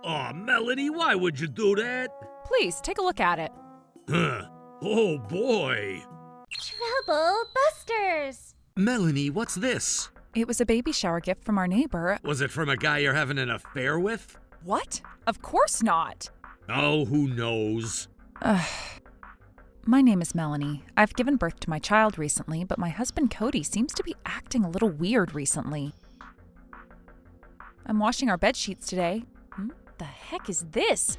Aw, Melanie, why would you do that? Please, take a look at it. Huh. Oh, boy. Trouble Busters! Melanie, what's this? It was a baby shower gift from our neighbor. Was it from a guy you're having an affair with? What? Of course not. Oh, who knows? My name is Melanie. I've given birth to my child recently, but my husband Cody seems to be acting a little weird recently. I'm washing our bed sheets today. The heck is this?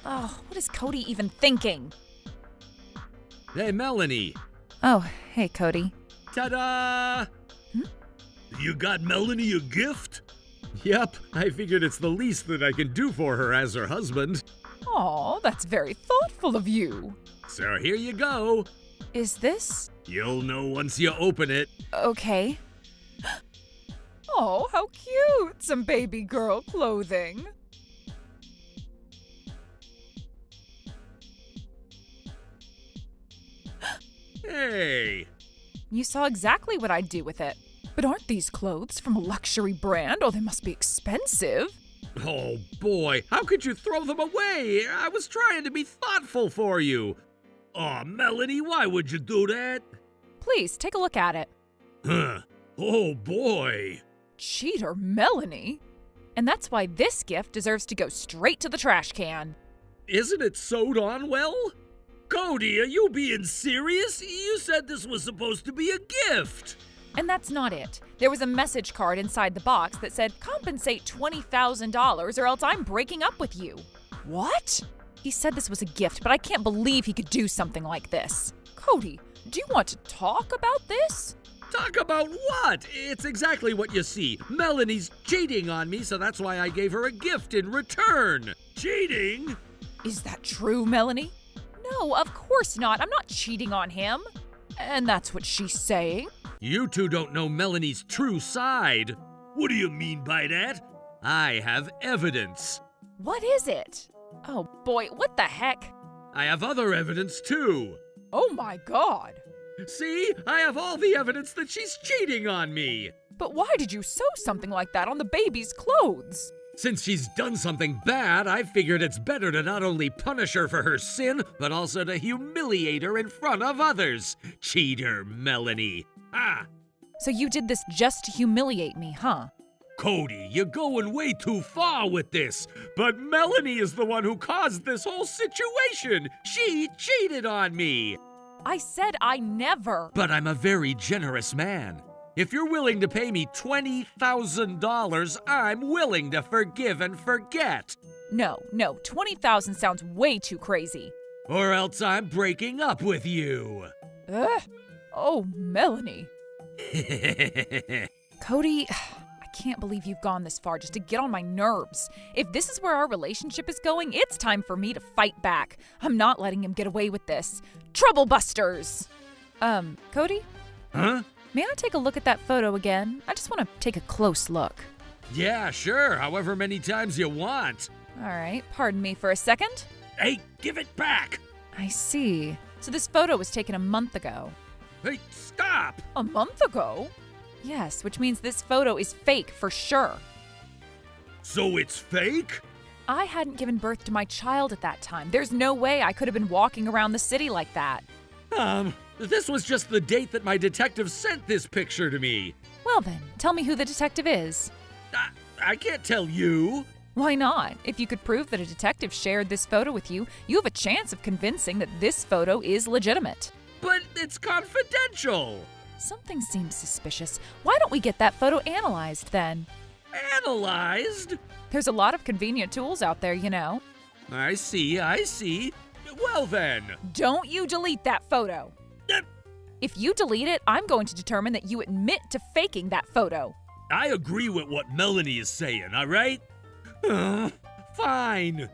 Oh, what is Cody even thinking? Hey, Melanie. Oh, hey, Cody. Ta-da! You got Melanie a gift? Yep, I figured it's the least that I can do for her as her husband. Aw, that's very thoughtful of you. So here you go. Is this? You'll know once you open it. Okay. Oh, how cute! Some baby girl clothing. Hey! You saw exactly what I'd do with it. But aren't these clothes from a luxury brand? Oh, they must be expensive. Oh boy, how could you throw them away? I was trying to be thoughtful for you. Aw, Melanie, why would you do that? Please, take a look at it. Huh. Oh boy. Cheater Melanie. And that's why this gift deserves to go straight to the trash can. Isn't it sewed on well? Cody, are you being serious? You said this was supposed to be a gift. And that's not it. There was a message card inside the box that said, compensate $20,000 or else I'm breaking up with you. What? He said this was a gift, but I can't believe he could do something like this. Cody, do you want to talk about this? Talk about what? It's exactly what you see. Melanie's cheating on me, so that's why I gave her a gift in return. Cheating? Is that true, Melanie? No, of course not. I'm not cheating on him. And that's what she's saying. You two don't know Melanie's true side. What do you mean by that? I have evidence. What is it? Oh boy, what the heck? I have other evidence too. Oh my God. See? I have all the evidence that she's cheating on me. But why did you sew something like that on the baby's clothes? Since she's done something bad, I figured it's better to not only punish her for her sin, but also to humiliate her in front of others. Cheater, Melanie. Ah! So you did this just to humiliate me, huh? Cody, you're going way too far with this. But Melanie is the one who caused this whole situation. She cheated on me. I said I never. But I'm a very generous man. If you're willing to pay me $20,000, I'm willing to forgive and forget. No, 20,000 sounds way too crazy. Or else I'm breaking up with you. Ugh. Oh, Melanie. Cody, I can't believe you've gone this far just to get on my nerves. If this is where our relationship is going, it's time for me to fight back. I'm not letting him get away with this. Trouble Busters! Cody? Huh? May I take a look at that photo again? I just want to take a close look. Yeah, sure, however many times you want. All right, pardon me for a second. Hey, give it back! I see. So this photo was taken a month ago. Hey, stop! A month ago? Yes, which means this photo is fake for sure. So it's fake? I hadn't given birth to my child at that time. There's no way I could have been walking around the city like that. This was just the date that my detective sent this picture to me. Well then, tell me who the detective is. I can't tell you. Why not? If you could prove that a detective shared this photo with you, you have a chance of convincing that this photo is legitimate. But it's confidential. Something seems suspicious. Why don't we get that photo analyzed then? Analyzed? There's a lot of convenient tools out there, you know. I see. Well then. Don't you delete that photo. If you delete it, I'm going to determine that you admit to faking that photo. I agree with what Melanie is saying, all right? Fine.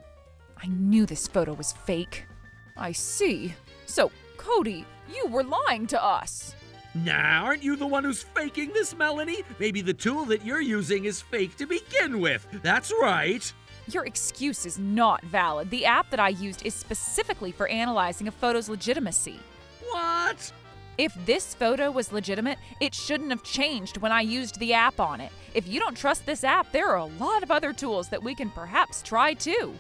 I knew this photo was fake. I see. So, Cody, you were lying to us. Now, aren't you the one who's faking this, Melanie? Maybe the tool that you're using is fake to begin with. That's right. Your excuse is not valid. The app that I used is specifically for analyzing a photo's legitimacy. What? If this photo was legitimate, it shouldn't have changed when I used the app on it. If you don't trust this app, there are a lot of other tools that we can perhaps try too.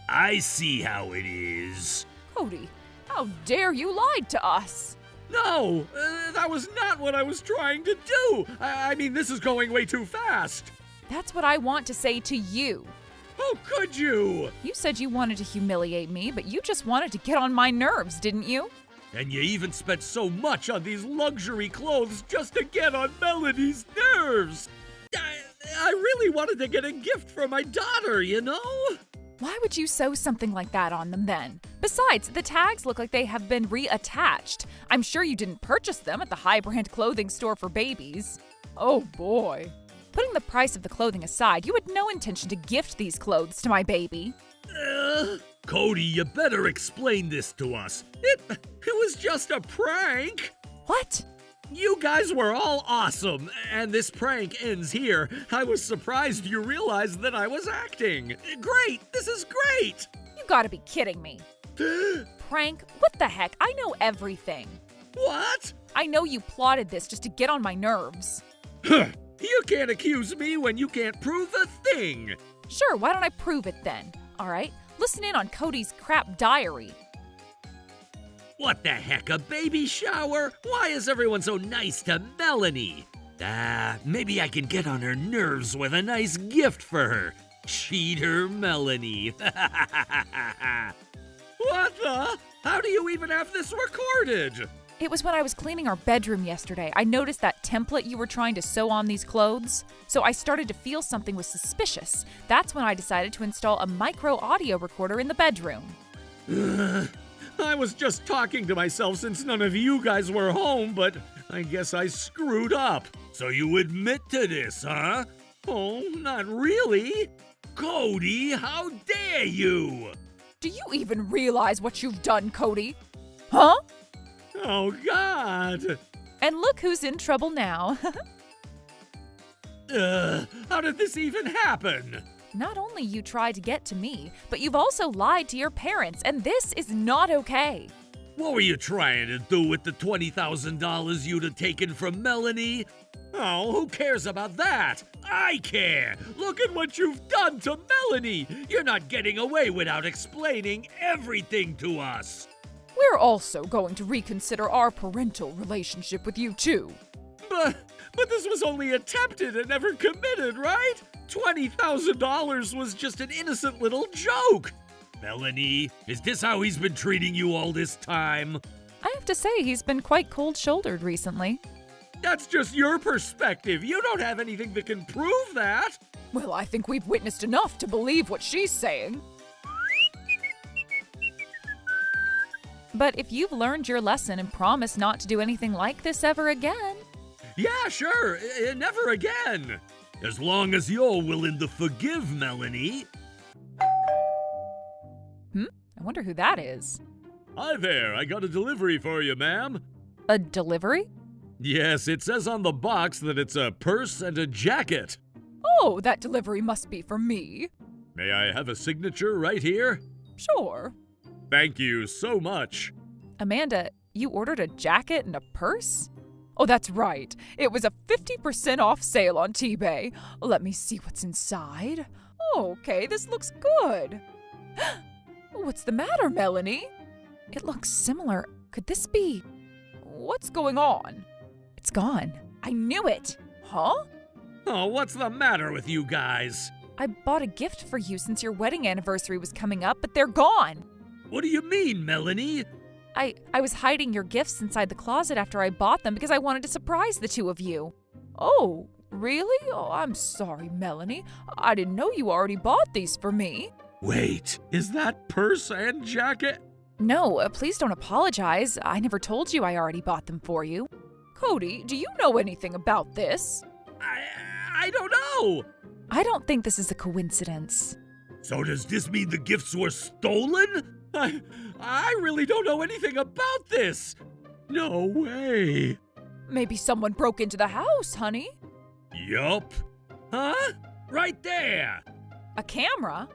I see how it is. Cody, how dare you lied to us? No, that was not what I was trying to do. I mean, this is going way too fast. That's what I want to say to you. How could you? You said you wanted to humiliate me, but you just wanted to get on my nerves, didn't you? And you even spent so much on these luxury clothes just to get on Melanie's nerves. I really wanted to get a gift for my daughter, you know? Why would you sew something like that on them then? Besides, the tags look like they have been reattached. I'm sure you didn't purchase them at the high-brand clothing store for babies. Oh boy. Putting the price of the clothing aside, you had no intention to gift these clothes to my baby. Cody, you better explain this to us. It was just a prank. What? You guys were all awesome, and this prank ends here. I was surprised you realized that I was acting. Great, this is great. You gotta be kidding me. Prank? What the heck? I know everything. What? I know you plotted this just to get on my nerves. You can't accuse me when you can't prove a thing. Sure, why don't I prove it then? All right, listen in on Cody's crap diary. What the heck, a baby shower? Why is everyone so nice to Melanie? Maybe I can get on her nerves with a nice gift for her. Cheater Melanie. What the? How do you even have this recorded? It was when I was cleaning our bedroom yesterday. I noticed that template you were trying to sew on these clothes. So I started to feel something was suspicious. That's when I decided to install a micro audio recorder in the bedroom. I was just talking to myself since none of you guys were home, but I guess I screwed up. So you admit to this, huh? Oh, not really. Cody, how dare you? Do you even realize what you've done, Cody? Huh? Oh, God. And look who's in trouble now. How did this even happen? Not only you tried to get to me, but you've also lied to your parents, and this is not okay. What were you trying to do with the $20,000 you'd have taken from Melanie? Oh, who cares about that? I care! Look at what you've done to Melanie! You're not getting away without explaining everything to us! We're also going to reconsider our parental relationship with you too. But this was only attempted and never committed, right? $20,000 was just an innocent little joke! Melanie, is this how he's been treating you all this time? I have to say he's been quite cold-shouldered recently. That's just your perspective. You don't have anything that can prove that. Well, I think we've witnessed enough to believe what she's saying. But if you've learned your lesson and promised not to do anything like this ever again... Yeah, sure. Never again. As long as you're willing to forgive Melanie. I wonder who that is. Hi there. I got a delivery for you, ma'am. A delivery? Yes, it says on the box that it's a purse and a jacket. Oh, that delivery must be for me. May I have a signature right here? Sure. Thank you so much. Amanda, you ordered a jacket and a purse? Oh, that's right. It was a 50% off sale on T-Bay. Let me see what's inside. Okay, this looks good. What's the matter, Melanie? It looks similar. Could this be... What's going on? It's gone. I knew it. Huh? Oh, what's the matter with you guys? I bought a gift for you since your wedding anniversary was coming up, but they're gone. What do you mean, Melanie? I was hiding your gifts inside the closet after I bought them because I wanted to surprise the two of you. Oh, really? Oh, I'm sorry, Melanie. I didn't know you already bought these for me. Wait, is that purse and jacket? No, please don't apologize. I never told you I already bought them for you. Cody, do you know anything about this? I don't know. I don't think this is a coincidence. So does this mean the gifts were stolen? I really don't know anything about this. No way. Maybe someone broke into the house, honey. Yup. Huh? Right there. A camera?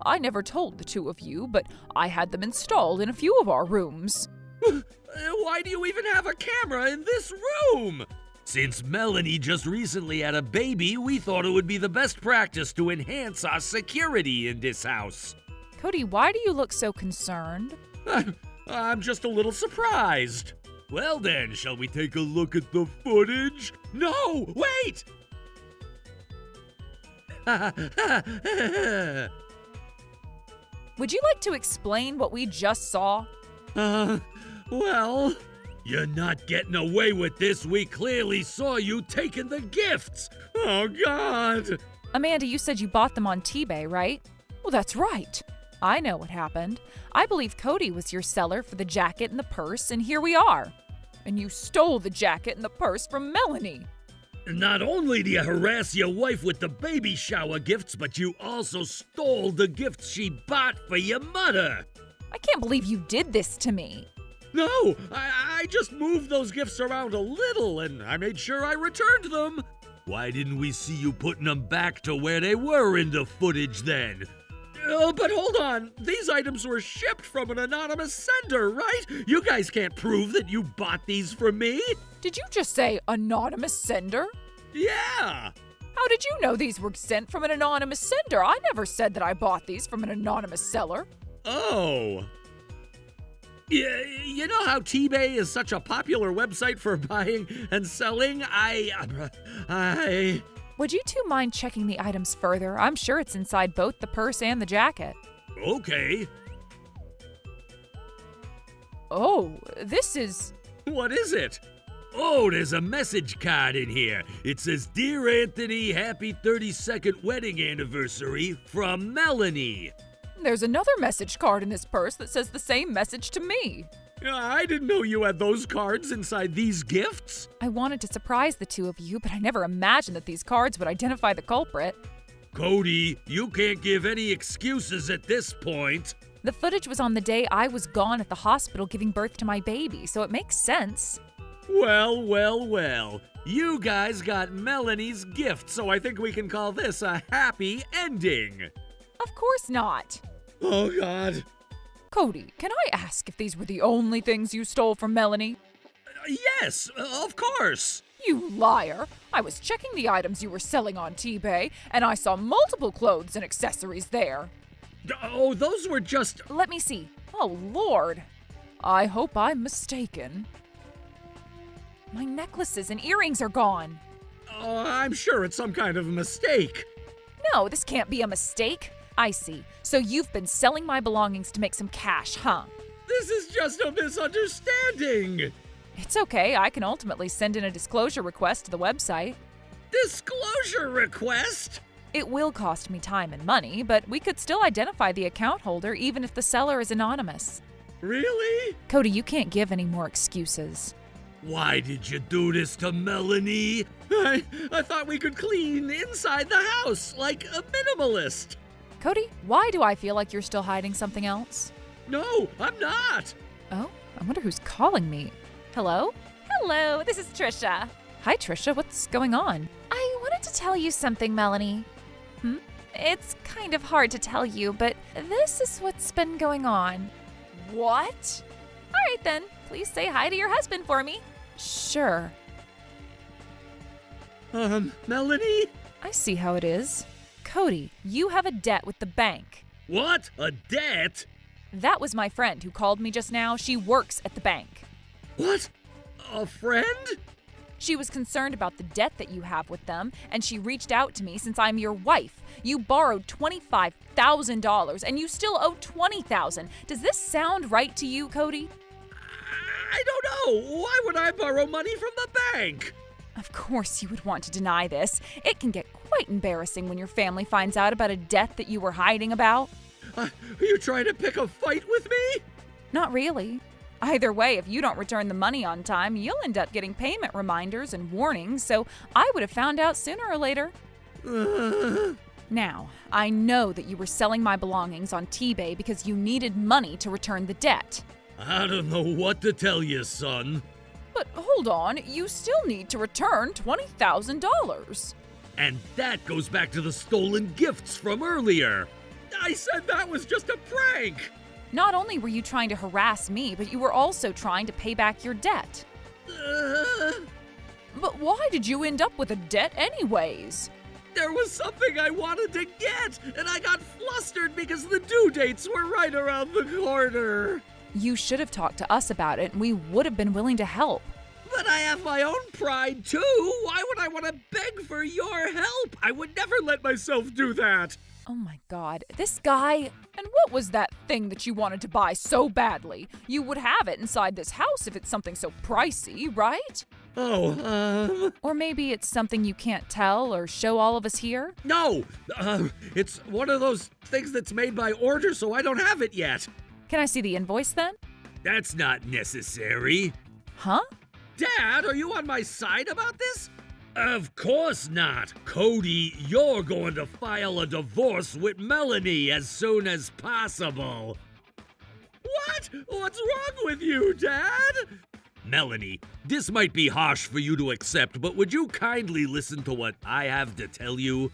I never told the two of you, but I had them installed in a few of our rooms. Why do you even have a camera in this room? Since Melanie just recently had a baby, we thought it would be the best practice to enhance our security in this house. Cody, why do you look so concerned? I'm just a little surprised. Well then, shall we take a look at the footage? No, wait! Would you like to explain what we just saw? Well, you're not getting away with this. We clearly saw you taking the gifts. Oh, God. Amanda, you said you bought them on eBay, right? Well, that's right. I know what happened. I believe Cody was your seller for the jacket and the purse, and here we are. And you stole the jacket and the purse from Melanie. Not only do you harass your wife with the baby shower gifts, but you also stole the gifts she bought for your mother. I can't believe you did this to me. No, I just moved those gifts around a little, and I made sure I returned them. Why didn't we see you putting them back to where they were in the footage then? But hold on, these items were shipped from an anonymous sender, right? You guys can't prove that you bought these from me. Did you just say anonymous sender? Yeah. How did you know these were sent from an anonymous sender? I never said that I bought these from an anonymous seller. Oh. Yeah, you know how eBay is such a popular website for buying and selling? Would you two mind checking the items further? I'm sure it's inside both the purse and the jacket. Okay. Oh, this is... What is it? Oh, there's a message card in here. It says, "Dear Anthony, happy 32nd wedding anniversary from Melanie." There's another message card in this purse that says the same message to me. I didn't know you had those cards inside these gifts. I wanted to surprise the two of you, but I never imagined that these cards would identify the culprit. Cody, you can't give any excuses at this point. The footage was on the day I was gone at the hospital giving birth to my baby, so it makes sense. Well, well, well. You guys got Melanie's gift, so I think we can call this a happy ending. Of course not. Oh, God. Cody, can I ask if these were the only things you stole from Melanie? Yes, of course. You liar! I was checking the items you were selling on eBay, and I saw multiple clothes and accessories there. Oh, those were just... Let me see. Oh, Lord. I hope I'm mistaken. My necklaces and earrings are gone. Oh, I'm sure it's some kind of mistake. No, this can't be a mistake. I see. So you've been selling my belongings to make some cash, huh? This is just a misunderstanding. It's okay. I can ultimately send in a disclosure request to the website. Disclosure request? It will cost me time and money, but we could still identify the account holder even if the seller is anonymous. Really? Cody, you can't give any more excuses. Why did you do this to Melanie? I thought we could clean inside the house like a minimalist. Cody, why do I feel like you're still hiding something else? No, I'm not. Oh, I wonder who's calling me. Hello? Hello, this is Trisha. Hi, Trisha. What's going on? I wanted to tell you something, Melanie. It's kind of hard to tell you, but this is what's been going on. What? All right then, please say hi to your husband for me. Sure. Melanie? I see how it is. Cody, you have a debt with the bank. What? A debt? That was my friend who called me just now. She works at the bank. What? A friend? She was concerned about the debt that you have with them, and she reached out to me since I'm your wife. You borrowed $25,000, and you still owe $20,000. Does this sound right to you, Cody? I don't know. Why would I borrow money from the bank? Of course you would want to deny this. It can get quite embarrassing when your family finds out about a debt that you were hiding about. Are you trying to pick a fight with me? Not really. Either way, if you don't return the money on time, you'll end up getting payment reminders and warnings, so I would have found out sooner or later. Now, I know that you were selling my belongings on eBay because you needed money to return the debt. I don't know what to tell you, son. But hold on, you still need to return $20,000. And that goes back to the stolen gifts from earlier. I said that was just a prank. Not only were you trying to harass me, but you were also trying to pay back your debt. But why did you end up with a debt anyways? There was something I wanted to get, and I got flustered because the due dates were right around the corner. You should have talked to us about it, and we would have been willing to help. But I have my own pride, too. Why would I want to beg for your help? I would never let myself do that. Oh my god, this guy. And what was that thing that you wanted to buy so badly? You would have it inside this house if it's something so pricey, right? Oh, Or maybe it's something you can't tell or show all of us here? no. It's one of those things that's made by order, so I don't have it yet. Can I see the invoice then? That's not necessary. Huh? Dad, are you on my side about this? Of course not. Cody, you're going to file a divorce with Melanie as soon as possible. What? What's wrong with you, Dad? Melanie, this might be harsh for you to accept, but would you kindly listen to what I have to tell you?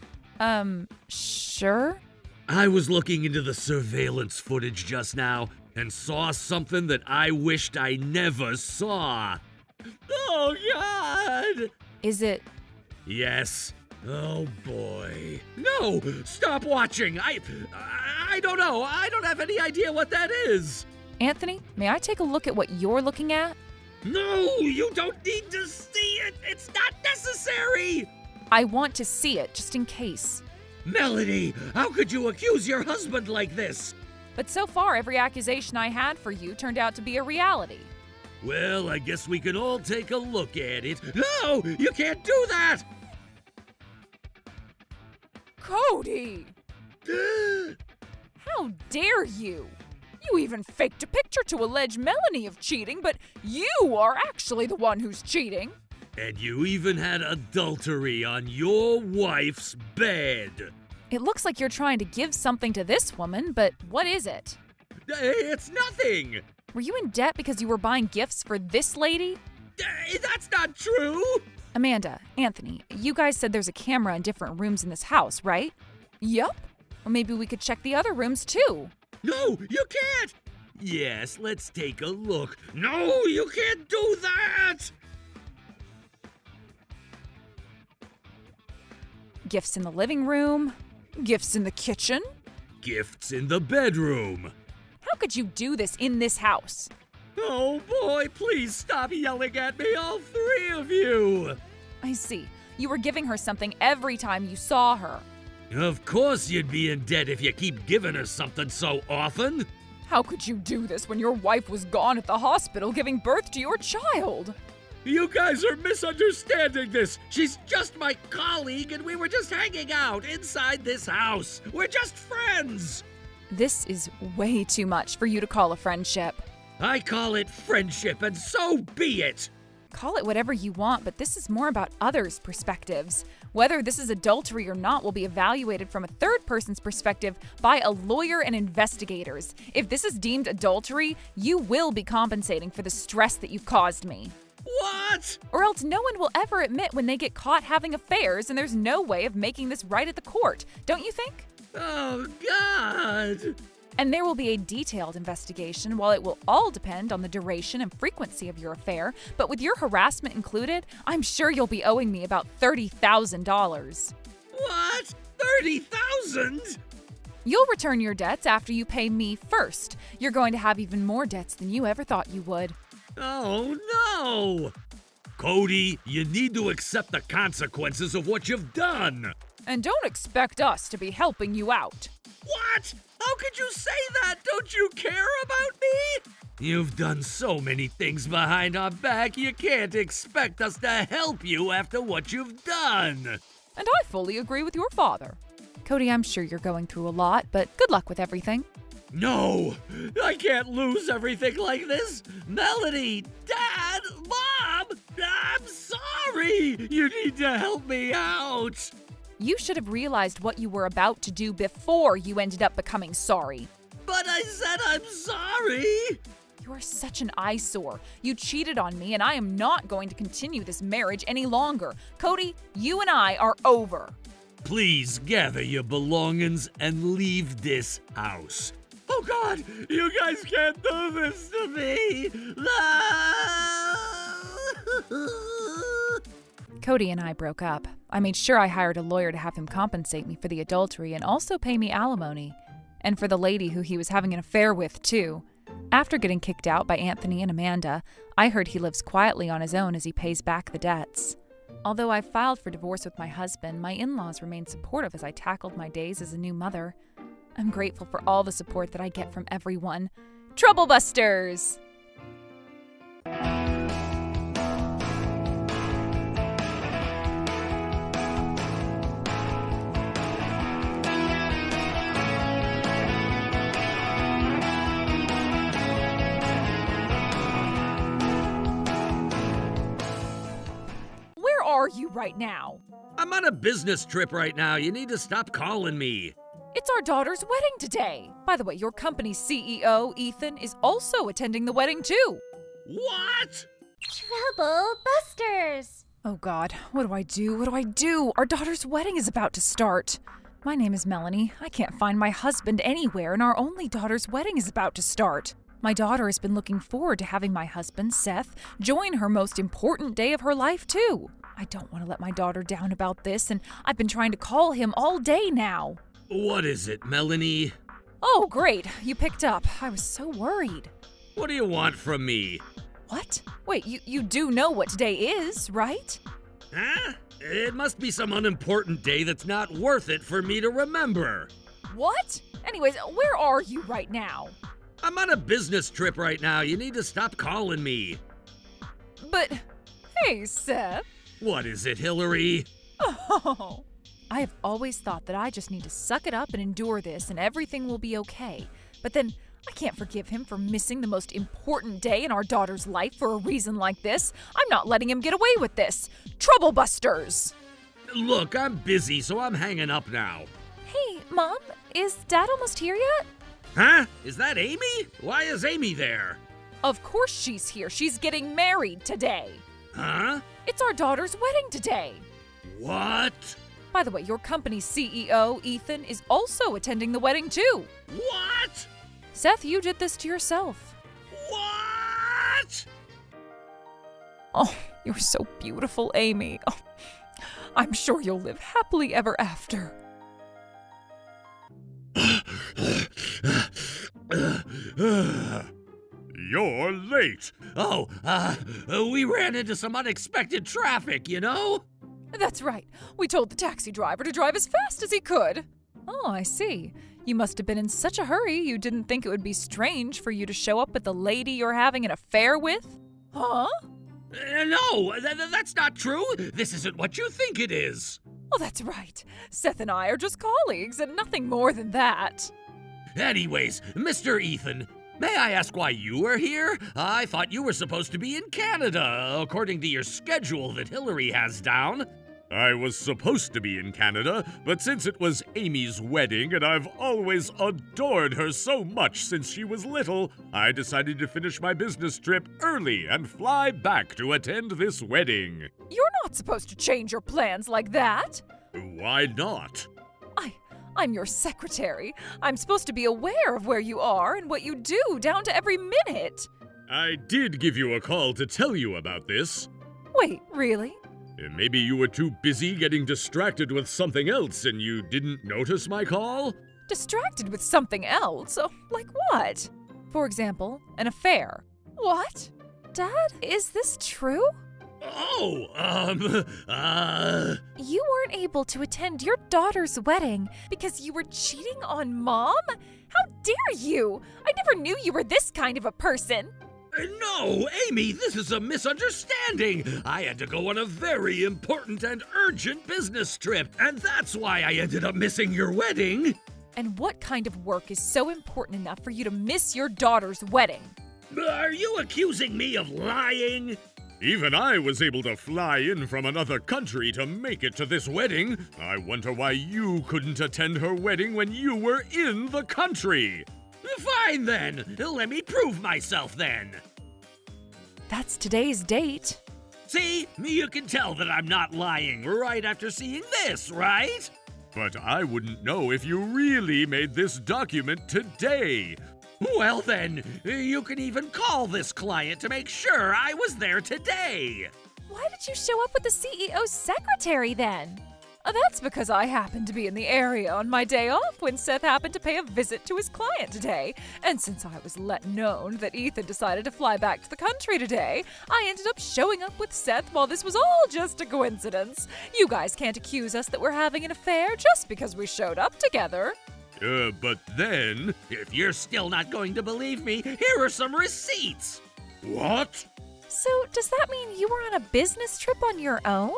Sure? I was looking into the surveillance footage just now and saw something that I wished I never saw. Oh, God! Is it? Yes. Oh, boy. No! Stop watching! I don't know. I don't have any idea what that is. Anthony, may I take a look at what you're looking at? No! You don't need to see it! It's not necessary! I want to see it, just in case. Melanie, how could you accuse your husband like this? But so far, every accusation I had for you turned out to be a reality. Well, I guess we can all take a look at it. No! You can't do that! Cody! How dare you! You even faked a picture to allege Melanie of cheating, but you are actually the one who's cheating. And you even had adultery on your wife's bed. It looks like you're trying to give something to this woman, but what is it? It's nothing! Were you in debt because you were buying gifts for this lady? That's not true! Amanda, Anthony, you guys said there's a camera in different rooms in this house, right? Yup. Or maybe we could check the other rooms too. No, you can't! Yes, let's take a look. No, you can't do that! Gifts in the living room, gifts in the kitchen. Gifts in the bedroom. How could you do this in this house? Oh boy, please stop yelling at me, all three of you! I see. You were giving her something every time you saw her. Of course you'd be in debt if you keep giving her something so often. How could you do this when your wife was gone at the hospital giving birth to your child? You guys are misunderstanding this. She's just my colleague and we were just hanging out inside this house. We're just friends. This is way too much for you to call a friendship. I call it friendship and so be it. Call it whatever you want, but this is more about others' perspectives. Whether this is adultery or not will be evaluated from a third person's perspective by a lawyer and investigators. If this is deemed adultery, you will be compensating for the stress that you've caused me. What? Or else no one will ever admit when they get caught having affairs, and there's no way of making this right at the court, don't you think? Oh, God. And there will be a detailed investigation. While it will all depend on the duration and frequency of your affair, but with your harassment included, I'm sure you'll be owing me about $30,000. What? 30,000? You'll return your debts after you pay me first. You're going to have even more debts than you ever thought you would. Oh, no. Cody, you need to accept the consequences of what you've done. And don't expect us to be helping you out. What? How could you say that? Don't you care about me? You've done so many things behind our back, you can't expect us to help you after what you've done. And I fully agree with your father. Cody, I'm sure you're going through a lot, but good luck with everything. No, I can't lose everything like this. Melanie, Dad, Mom, I'm sorry. You need to help me out. You should have realized what you were about to do before you ended up becoming sorry. But I said I'm sorry. You are such an eyesore. You cheated on me, and I am not going to continue this marriage any longer. Cody, you and I are over. Please gather your belongings and leave this house. Oh God, you guys can't do this to me! Cody and I broke up. I made sure I hired a lawyer to have him compensate me for the adultery and also pay me alimony. And for the lady who he was having an affair with, too. After getting kicked out by Anthony and Amanda, I heard he lives quietly on his own as he pays back the debts. Although I filed for divorce with my husband, my in-laws remained supportive as I tackled my days as a new mother. I'm grateful for all the support that I get from everyone. Troublebusters! Where are you right now? I'm on a business trip right now. You need to stop calling me. It's our daughter's wedding today. By the way, your company's CEO, Ethan, is also attending the wedding too. What? Trouble Busters! Oh God, what do I do? What do I do? Our daughter's wedding is about to start. My name is Melanie. I can't find my husband anywhere, and our only daughter's wedding is about to start. My daughter has been looking forward to having my husband, Seth, join her most important day of her life too. I don't want to let my daughter down about this, and I've been trying to call him all day now. What is it, Melanie? Oh, great. You picked up. I was so worried. What do you want from me? What? Wait, you do know what today is, right? Huh? It must be some unimportant day that's not worth it for me to remember. What? Anyways, where are you right now? I'm on a business trip right now. You need to stop calling me. But, hey, Seth. What is it, Hillary? Oh. I have always thought that I just need to suck it up and endure this and everything will be okay. But then I can't forgive him for missing the most important day in our daughter's life for a reason like this. I'm not letting him get away with this. Troublebusters! Look, I'm busy, so I'm hanging up now. Hey, Mom, is Dad almost here yet? Huh? Is that Amy? Why is Amy there? Of course she's here. She's getting married today. Huh? It's our daughter's wedding today. What? By the way, your company's CEO, Ethan, is also attending the wedding too. What? Seth, you did this to yourself. What? Oh, you're so beautiful, Amy. Oh, I'm sure you'll live happily ever after. You're late. Oh, we ran into some unexpected traffic, you know? That's right. We told the taxi driver to drive as fast as he could. Oh, I see. You must have been in such a hurry you didn't think it would be strange for you to show up with the lady you're having an affair with? Huh? No, that's not true. This isn't what you think it is. Oh, that's right. Seth and I are just colleagues and nothing more than that. Anyways, Mr. Ethan, may I ask why you are here? I thought you were supposed to be in Canada, according to your schedule that Hillary has down. I was supposed to be in Canada, but since it was Amy's wedding and I've always adored her so much since she was little, I decided to finish my business trip early and fly back to attend this wedding. You're not supposed to change your plans like that. Why not? I'm your secretary. I'm supposed to be aware of where you are and what you do down to every minute. I did give you a call to tell you about this. Wait, really? Maybe you were too busy getting distracted with something else and you didn't notice my call? Distracted with something else? Oh, like what? For example, an affair. What? Dad, is this true? Oh, You weren't able to attend your daughter's wedding because you were cheating on Mom? How dare you? I never knew you were this kind of a person. No, Amy, this is a misunderstanding. I had to go on a very important and urgent business trip, and that's why I ended up missing your wedding. And what kind of work is so important enough for you to miss your daughter's wedding? Are you accusing me of lying? Even I was able to fly in from another country to make it to this wedding. I wonder why you couldn't attend her wedding when you were in the country. Fine then. Let me prove myself then. That's today's date. See? You can tell that I'm not lying right after seeing this, right? But I wouldn't know if you really made this document today. Well then, you can even call this client to make sure I was there today. Why did you show up with the CEO's secretary then? That's because I happened to be in the area on my day off when Seth happened to pay a visit to his client today. And since I was let known that Ethan decided to fly back to the country today, I ended up showing up with Seth while this was all just a coincidence. You guys can't accuse us that we're having an affair just because we showed up together. But then... If you're still not going to believe me, here are some receipts. What? So, does that mean you were on a business trip on your own?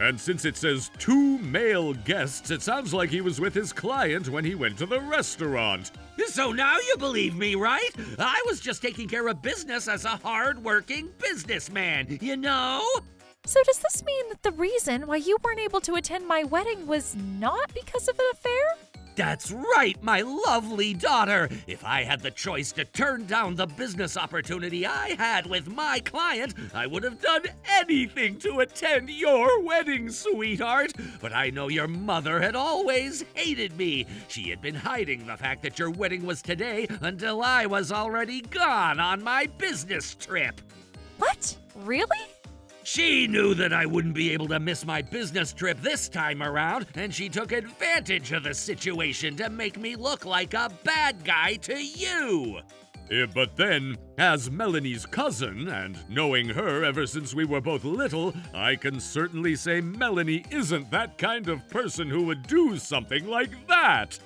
And since it says 2 male guests, it sounds like he was with his client when he went to the restaurant. So now you believe me, right? I was just taking care of business as a hard-working businessman, you know? So does this mean that the reason why you weren't able to attend my wedding was not because of an affair? That's right, my lovely daughter. If I had the choice to turn down the business opportunity I had with my client, I would have done anything to attend your wedding, sweetheart. But I know your mother had always hated me. She had been hiding the fact that your wedding was today until I was already gone on my business trip. What? Really? She knew that I wouldn't be able to miss my business trip this time around, and she took advantage of the situation to make me look like a bad guy to you. But then, as Melanie's cousin, and knowing her ever since we were both little, I can certainly say Melanie isn't that kind of person who would do something like that.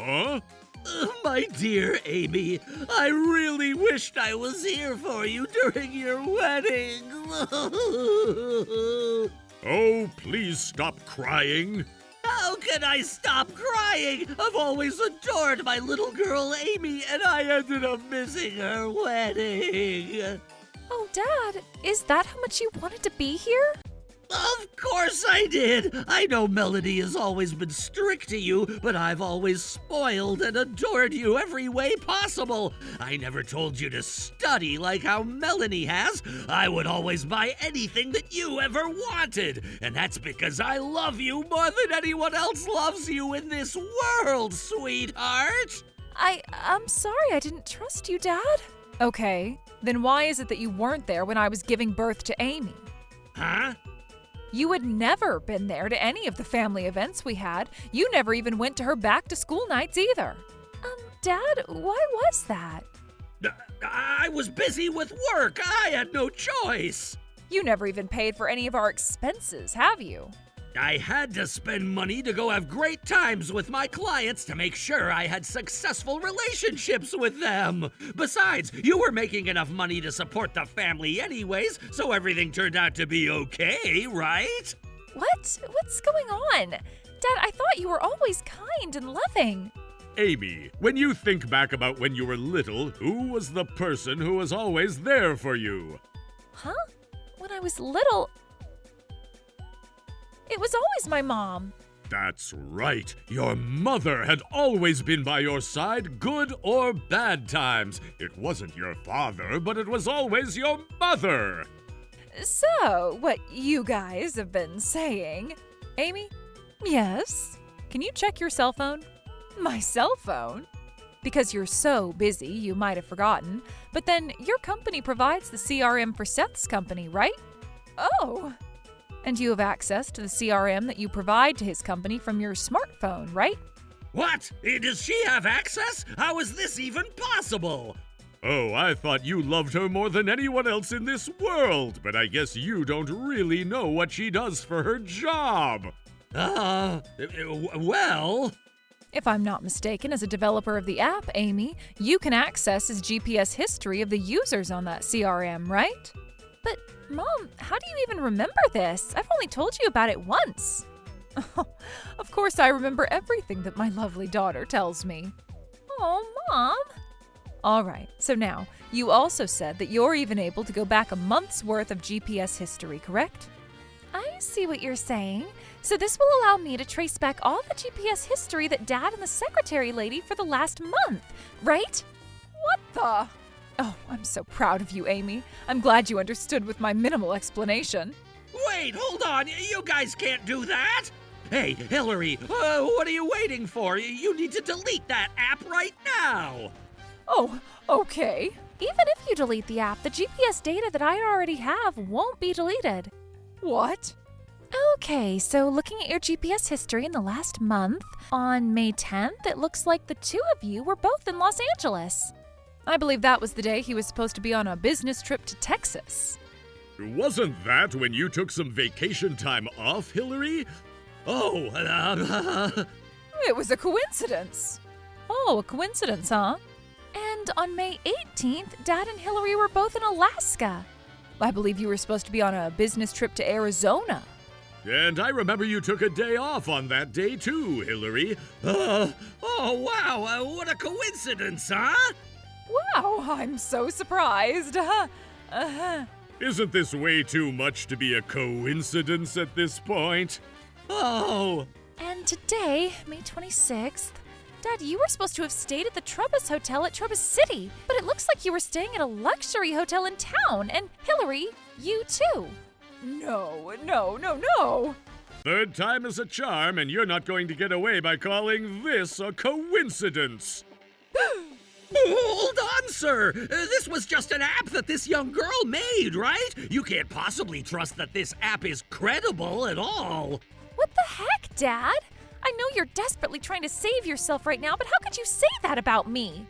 Huh? My dear Amy, I really wished I was here for you during your wedding. Oh, please stop crying. How can I stop crying? I've always adored my little girl Amy, and I ended up missing her wedding. Oh, Dad, is that how much you wanted to be here? Of course I did. I know Melody has always been strict to you, but I've always spoiled and adored you every way possible. I never told you to study like how Melanie has. I would always buy anything that you ever wanted. And that's because I love you more than anyone else loves you in this world, sweetheart. I'm sorry I didn't trust you, Dad. Okay, then why is it that you weren't there when I was giving birth to Amy? Huh? You had never been there to any of the family events we had. You never even went to her back-to-school nights either. Dad, why was that? I was busy with work. I had no choice. You never even paid for any of our expenses, have you? I had to spend money to go have great times with my clients to make sure I had successful relationships with them. Besides, you were making enough money to support the family anyways, so everything turned out to be okay, right? What? What's going on? Dad, I thought you were always kind and loving. Amy, when you think back about when you were little, who was the person who was always there for you? Huh? When I was little, it was always my mom. That's right. Your mother had always been by your side, good or bad times. It wasn't your father, but it was always your mother. So, what you guys have been saying... Amy? Yes? Can you check your cell phone? My cell phone? Because you're so busy, you might have forgotten. But then, your company provides the CRM for Seth's company, right? Oh... And you have access to the CRM that you provide to his company from your smartphone, right? What? Does she have access? How is this even possible? Oh, I thought you loved her more than anyone else in this world, but I guess you don't really know what she does for her job. Well... If I'm not mistaken, as a developer of the app, Amy, you can access his GPS history of the users on that CRM, right? But, Mom, how do you even remember this? I've only told you about it once. Of course I remember everything that my lovely daughter tells me. Oh, Mom. All right, so now, you also said that you're even able to go back a month's worth of GPS history, correct? I see what you're saying. So this will allow me to trace back all the GPS history that Dad and the secretary lady for the last month, right? What the... Oh, I'm so proud of you, Amy. I'm glad you understood with my minimal explanation. Wait, hold on. You guys can't do that. Hey, Hillary, what are you waiting for? You need to delete that app right now. Oh, okay. Even if you delete the app, the GPS data that I already have won't be deleted. What? Okay, so looking at your GPS history in the last month, on May 10th, it looks like the two of you were both in Los Angeles. I believe that was the day he was supposed to be on a business trip to Texas. Wasn't that when you took some vacation time off, Hillary? Oh, It was a coincidence. Oh, a coincidence, huh? And on May 18th, Dad and Hillary were both in Alaska. I believe you were supposed to be on a business trip to Arizona. And I remember you took a day off on that day too, Hillary. oh, wow, what a coincidence, huh? Wow, I'm so surprised. Isn't this way too much to be a coincidence at this point? Oh, And today, May 26th, Dad, you were supposed to have stayed at the Trubus Hotel at Trubus City, but it looks like you were staying at a luxury hotel in town, and Hillary, you too. No. Third time is a charm, and you're not going to get away by calling this a coincidence. hold on, sir. This was just an app that this young girl made, right? You can't possibly trust that this app is credible at all. What the heck, Dad? I know you're desperately trying to save yourself right now, but how could you say that about me?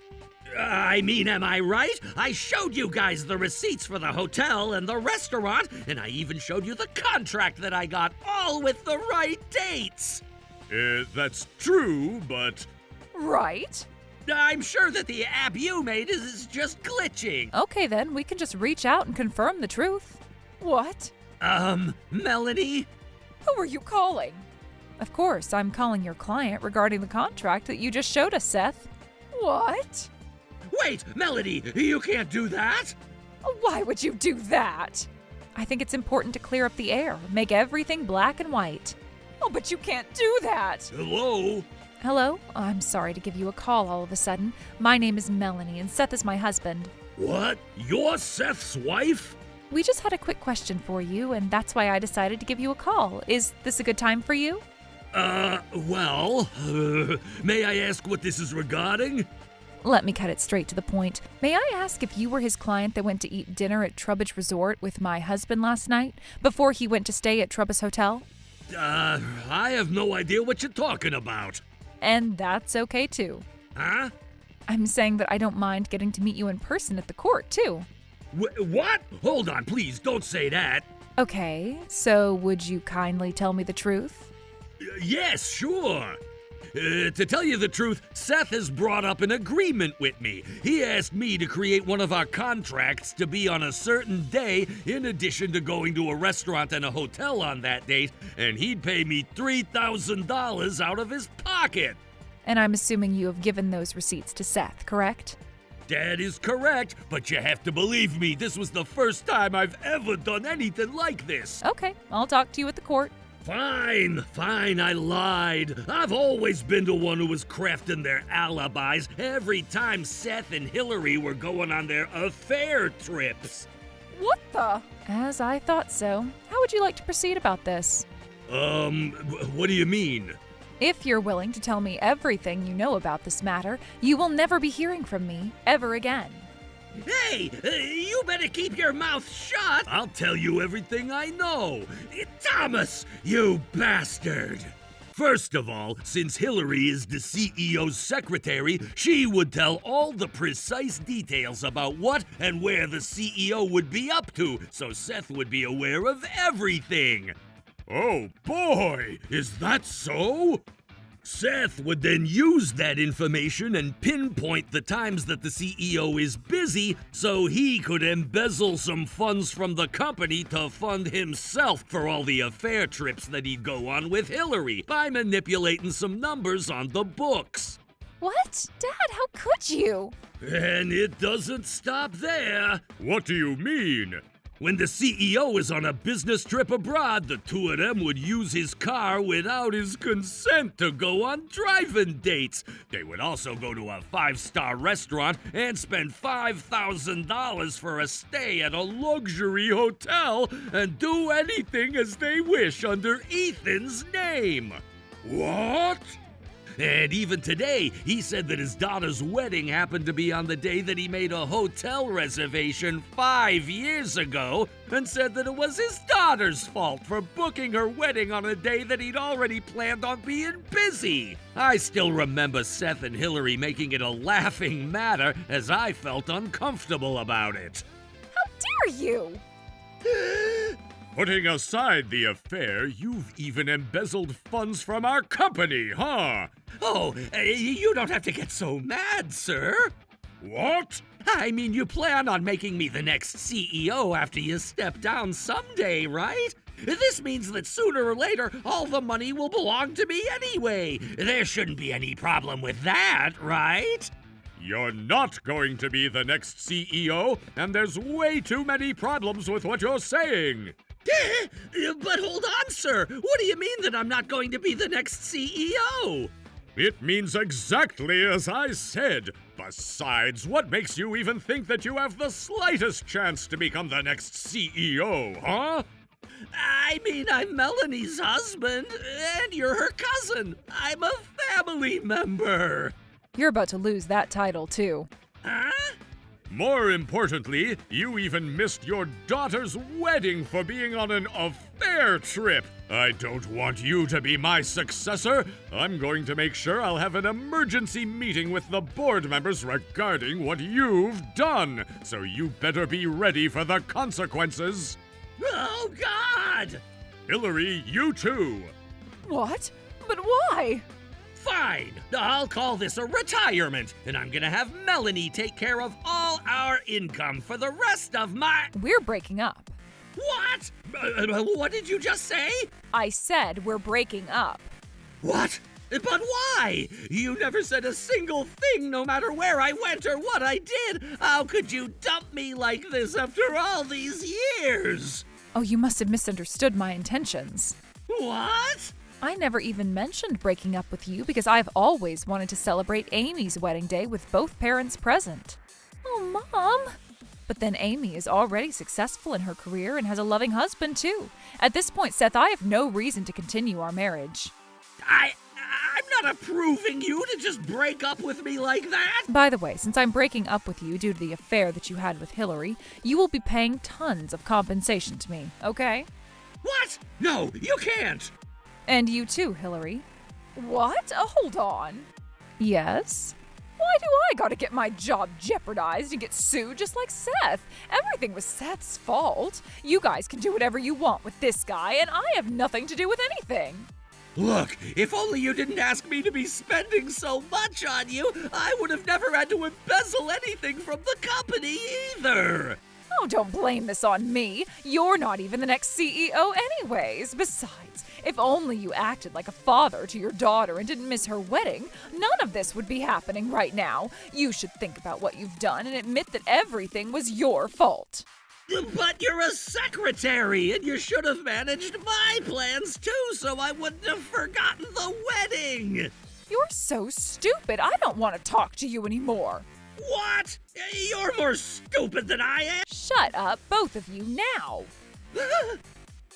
I mean, am I right? I showed you guys the receipts for the hotel and the restaurant, and I even showed you the contract that I got, all with the right dates. That's true, but Right? I'm sure that the app you made is just glitching. Okay, then, we can just reach out and confirm the truth. What? Melanie? Who are you calling? Of course, I'm calling your client regarding the contract that you just showed us, Seth. What? Wait, Melanie, you can't do that. Why would you do that? I think it's important to clear up the air, make everything black and white. Oh, but you can't do that. Hello? Hello? I'm sorry to give you a call all of a sudden. My name is Melanie, and Seth is my husband. What? You're Seth's wife? We just had a quick question for you, and that's why I decided to give you a call. Is this a good time for you? May I ask what this is regarding? Let me cut it straight to the point. May I ask if you were his client that went to eat dinner at Trubridge Resort with my husband last night, before he went to stay at Trubus Hotel? I have no idea what you're talking about. And that's okay too. Huh? I'm saying that I don't mind getting to meet you in person at the court too. What? Hold on, please, don't say that. Okay, so would you kindly tell me the truth? Yes, sure. To tell you the truth, Seth has brought up an agreement with me. He asked me to create one of our contracts to be on a certain day, in addition to going to a restaurant and a hotel on that date, and he'd pay me $3,000 out of his pocket. And I'm assuming you have given those receipts to Seth, correct? That is correct, but you have to believe me, this was the first time I've ever done anything like this. Okay, I'll talk to you at the court. Fine, I lied. I've always been the one who was crafting their alibis every time Seth and Hillary were going on their affair trips. What the? As I thought so. How would you like to proceed about this? What do you mean? If you're willing to tell me everything you know about this matter, you will never be hearing from me ever again. Hey, you better keep your mouth shut. I'll tell you everything I know. Thomas, you bastard. First of all, since Hillary is the CEO's secretary, she would tell all the precise details about what and where the CEO would be up to, so Seth would be aware of everything. Oh boy, is that so? Seth would then use that information and pinpoint the times that the CEO is busy so he could embezzle some funds from the company to fund himself for all the affair trips that he'd go on with Hillary by manipulating some numbers on the books. What? Dad, how could you? And it doesn't stop there. What do you mean? When the CEO is on a business trip abroad, the two of them would use his car without his consent to go on driving dates. They would also go to a 5-star restaurant and spend $5,000 for a stay at a luxury hotel and do anything as they wish under Ethan's name. What? And even today, he said that his daughter's wedding happened to be on the day that he made a hotel reservation 5 years ago, and said that it was his daughter's fault for booking her wedding on a day that he'd already planned on being busy. I still remember Seth and Hillary making it a laughing matter as I felt uncomfortable about it. How dare you? Putting aside the affair, you've even embezzled funds from our company, huh? Oh, you don't have to get so mad, sir. What? I mean, you plan on making me the next CEO after you step down someday, right? This means that sooner or later, all the money will belong to me anyway. There shouldn't be any problem with that, right? You're not going to be the next CEO, and there's way too many problems with what you're saying. But hold on, sir. What do you mean that I'm not going to be the next CEO? It means exactly as I said. Besides, what makes you even think that you have the slightest chance to become the next CEO, huh? I mean, I'm Melanie's husband, and you're her cousin. I'm a family member. You're about to lose that title, too. Huh? More importantly, you even missed your daughter's wedding for being on an affair trip. I don't want you to be my successor. I'm going to make sure I'll have an emergency meeting with the board members regarding what you've done. So you better be ready for the consequences. Oh, God! Hillary, you too. What? But why? Fine. I'll call this a retirement, and I'm gonna have Melanie take care of all our income for the rest of my... We're breaking up. What? What did you just say? I said we're breaking up. What? But why? You never said a single thing, no matter where I went or what I did. How could you dump me like this after all these years? Oh, you must have misunderstood my intentions. What? I never even mentioned breaking up with you because I've always wanted to celebrate Amy's wedding day with both parents present. Oh, Mom! But then Amy is already successful in her career and has a loving husband, too. At this point, Seth, I have no reason to continue our marriage. I'm not approving you to just break up with me like that. By the way, since I'm breaking up with you due to the affair that you had with Hillary, you will be paying tons of compensation to me, okay? What? No, you can't. And you too, Hillary. What? Hold on. Yes? Why do I gotta get my job jeopardized and get sued just like Seth? Everything was Seth's fault. You guys can do whatever you want with this guy, and I have nothing to do with anything. Look, if only you didn't ask me to be spending so much on you, I would have never had to embezzle anything from the company either. Oh, don't blame this on me. You're not even the next CEO anyways. Besides, if only you acted like a father to your daughter and didn't miss her wedding, none of this would be happening right now. You should think about what you've done and admit that everything was your fault. But you're a secretary, and you should have managed my plans too, so I wouldn't have forgotten the wedding. You're so stupid. I don't want to talk to you anymore. What? You're more stupid than I am. Shut up, both of you, now.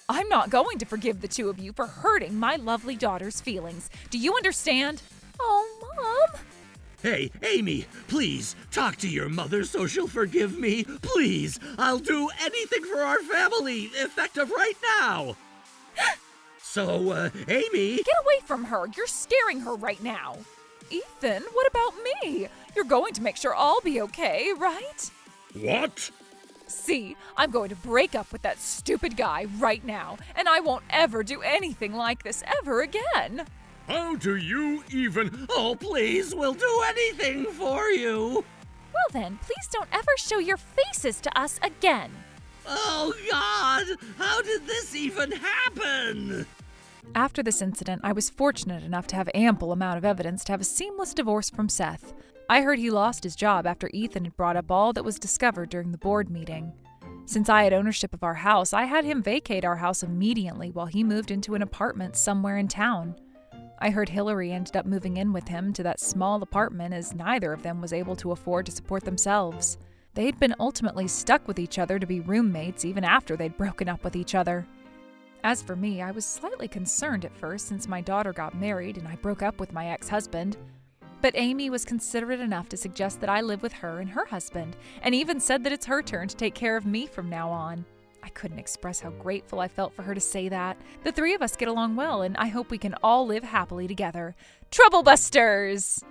I'm not going to forgive the two of you for hurting my lovely daughter's feelings. Do you understand? Oh, Mom. Hey, Amy, please, talk to your mother so she'll forgive me. Please, I'll do anything for our family, effective right now. So, Amy... Get away from her. You're scaring her right now. Ethan, what about me? You're going to make sure I'll be okay, right? What? See, I'm going to break up with that stupid guy right now, and I won't ever do anything like this ever again. How do you even... Oh, please, we'll do anything for you. Well then, please don't ever show your faces to us again. Oh, God, how did this even happen? After this incident, I was fortunate enough to have ample amount of evidence to have a seamless divorce from Seth. I heard he lost his job after Ethan had brought up all that was discovered during the board meeting. Since I had ownership of our house, I had him vacate our house immediately while he moved into an apartment somewhere in town. I heard Hillary ended up moving in with him to that small apartment as neither of them was able to afford to support themselves. They'd been ultimately stuck with each other to be roommates even after they'd broken up with each other. As for me, I was slightly concerned at first since my daughter got married and I broke up with my ex-husband. But Amy was considerate enough to suggest that I live with her and her husband, and even said that it's her turn to take care of me from now on. I couldn't express how grateful I felt for her to say that. The three of us get along well, and I hope we can all live happily together. Trouble Busters!